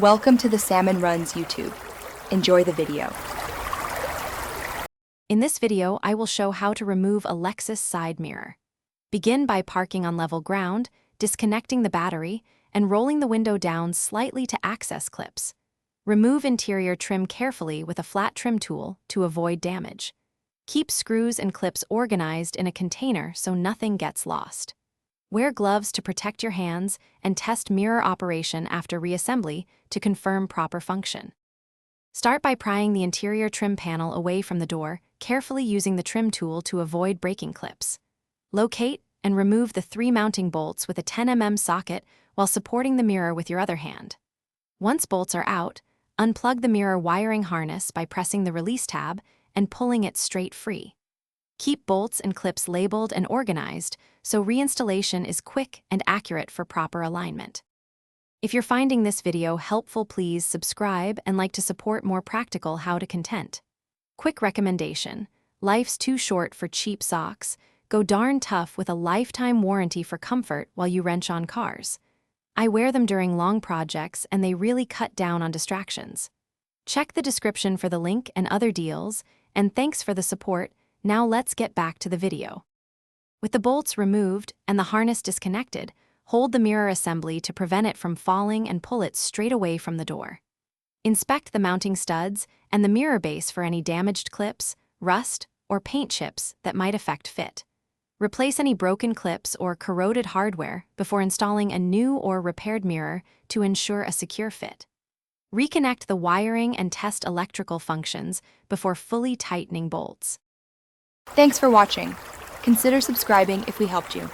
Welcome to the Salmon Runs YouTube. Enjoy the video. In this video, I will show how to remove a Lexus side mirror. Begin by parking on level ground, disconnecting the battery, and rolling the window down slightly to access clips. Remove interior trim carefully with a flat trim tool to avoid damage. Keep screws and clips organized in a container so nothing gets lost. Wear gloves to protect your hands and test mirror operation after reassembly to confirm proper function. Start by prying the interior trim panel away from the door, carefully using the trim tool to avoid breaking clips. Locate and remove the 3 mounting bolts with a 10 mm socket while supporting the mirror with your other hand. Once bolts are out, unplug the mirror wiring harness by pressing the release tab and pulling it straight free. Keep bolts and clips labeled and organized so reinstallation is quick and accurate for proper alignment. If you're finding this video helpful, please subscribe and like to support more practical how-to content. Quick recommendation: life's too short for cheap socks. Go darn tough with a lifetime warranty for comfort while you wrench on cars. I wear them during long projects and they really cut down on distractions. Check the description for the link and other deals, and thanks for the support. Now let's get back to the video. With the bolts removed and the harness disconnected, hold the mirror assembly to prevent it from falling and pull it straight away from the door. Inspect the mounting studs and the mirror base for any damaged clips, rust, or paint chips that might affect fit. Replace any broken clips or corroded hardware before installing a new or repaired mirror to ensure a secure fit. Reconnect the wiring and test electrical functions before fully tightening bolts. Thanks for watching. Consider subscribing if we helped you.